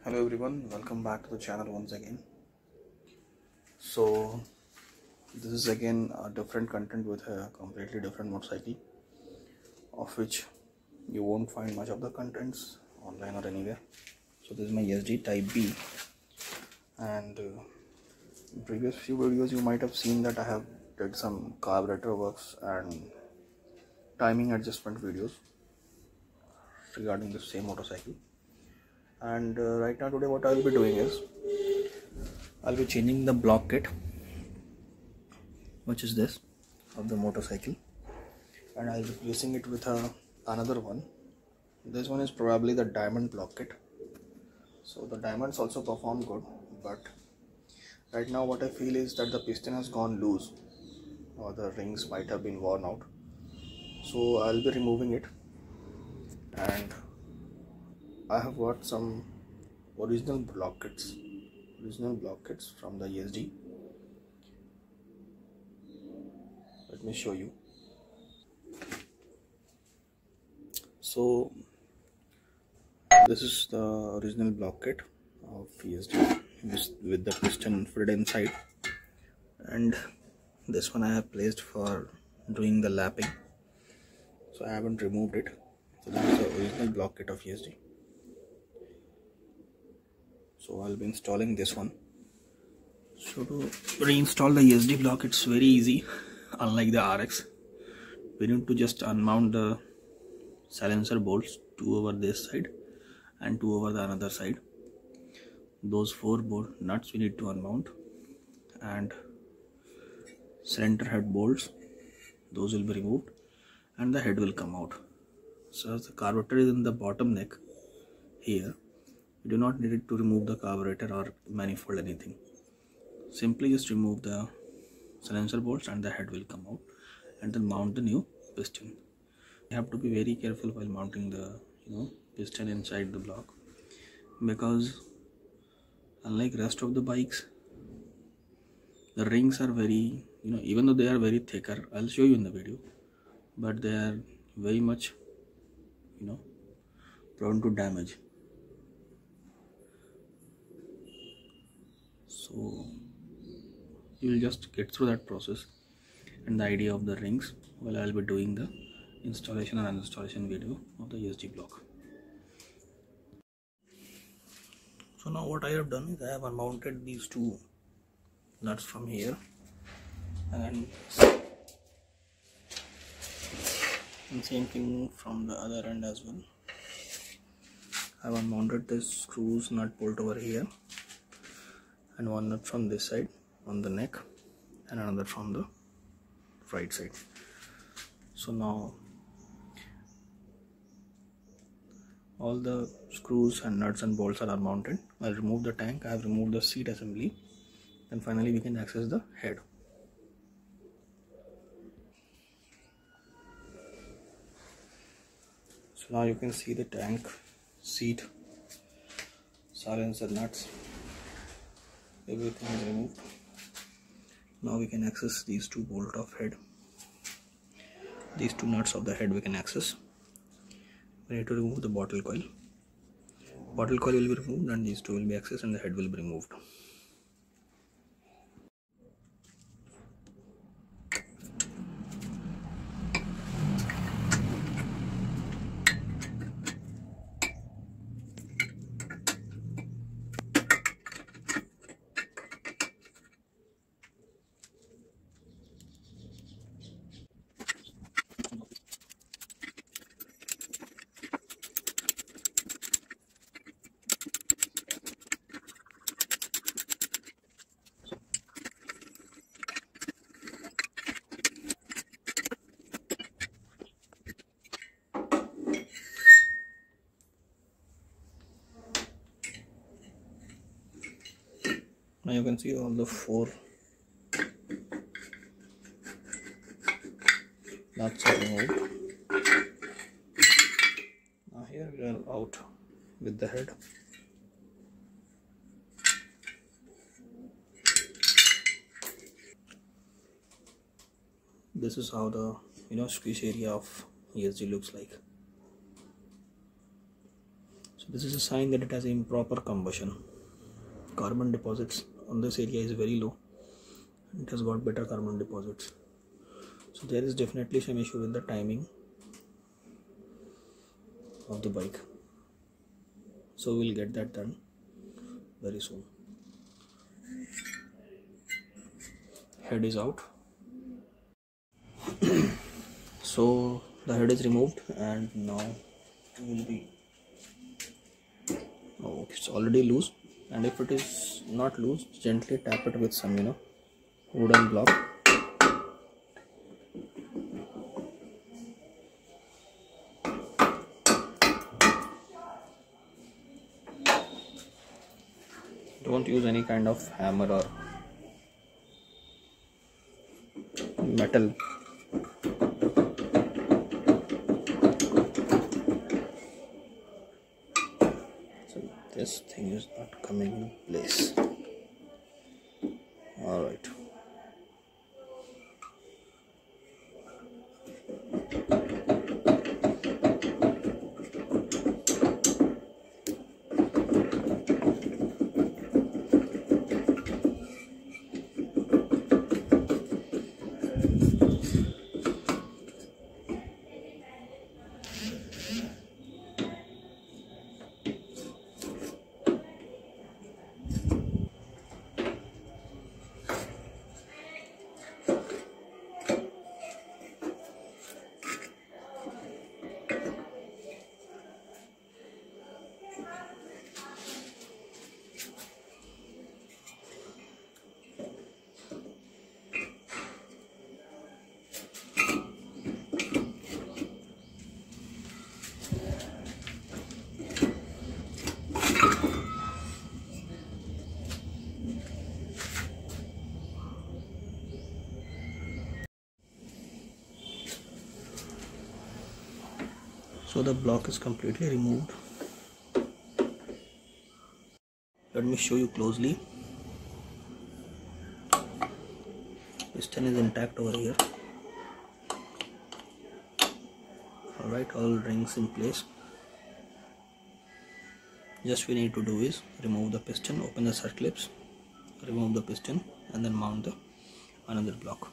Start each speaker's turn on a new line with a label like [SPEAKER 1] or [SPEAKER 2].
[SPEAKER 1] Hello everyone, welcome back to the channel once again. So this is again a different content with a completely different motorcycle, of which you won't find much of the contents online or anywhere. So this is my yezdi type B, and in previous few videos you might have seen that I have did some carburetor works and timing adjustment videos regarding the same motorcycle. And right now today what I will be doing is I'll be changing the block kit, which is this of the motorcycle, and I'll be replacing it with another one. This one is probably the diamond block kit. So the diamonds also perform good, but right now what I feel is that the piston has gone loose or the rings might have been worn out. So I'll be removing it, and I have got some original block kits from the yezdi. Let me show you. So this is the original block kit of yezdi with the piston fitted inside, and this one I have placed for doing the lapping, so I haven't removed it. So this is the original block kit of yezdi. So I'll be installing this one. So to reinstall the yezdi block, it's very easy. Unlike the RX, we need to just unmount the silencer bolts, two over this side and two over the another side. Those four bolt nuts we need to unmount, and cylinder head bolts, those will be removed, and the head will come out. So as the carburetor is in the bottom neck here, you do not need it to remove the carburetor or manifold anything. Simply just remove the silencer bolts and the head will come out, and then mount the new piston. You have to be very careful while mounting the piston inside the block, because unlike rest of the bikes, the rings are very, even though they are very thicker, I'll show you in the video, but they are very much prone to damage. So you will just get through that process and the idea of the rings while I'll be doing the installation and uninstallation video of the yezdi block. So now what I have done is I have unmounted these two nuts from here, and same thing from the other end as well. I have unmounted this screws nut bolt over here, and one nut from this side on the neck and another from the right side. So now all the screws and nuts and bolts are unmounted. I'll remove the tank. I have removed the seat assembly, and finally we can access the head. So now you can see the tank, seat, silencer, nuts, everything is removed. Now we can access these two bolts of head. These two nuts of the head we can access. We need to remove the bottle coil. Bottle coil will be removed, and these two will be accessed, and the head will be removed. Now you can see all the four nuts are removed. Now here we are out with the head. This is how the squish area of yezdi looks like. So This is a sign that it has improper combustion. Carbon deposits on this area is very low. It has got better carbon deposits. So there is definitely some issue with the timing of the bike. So we'll get that done very soon. Head is out. So the head is removed and now will be, oh, it's already loose, and if it is not loose, gently tap it with some wooden block. Don't use any kind of hammer or metal. So this thing is not coming in place. All right. So the block is completely removed. Let me show you closely. Piston is intact over here. Alright, all rings in place. Just we need to do is remove the piston, open the circlips, remove the piston, and then mount the another block.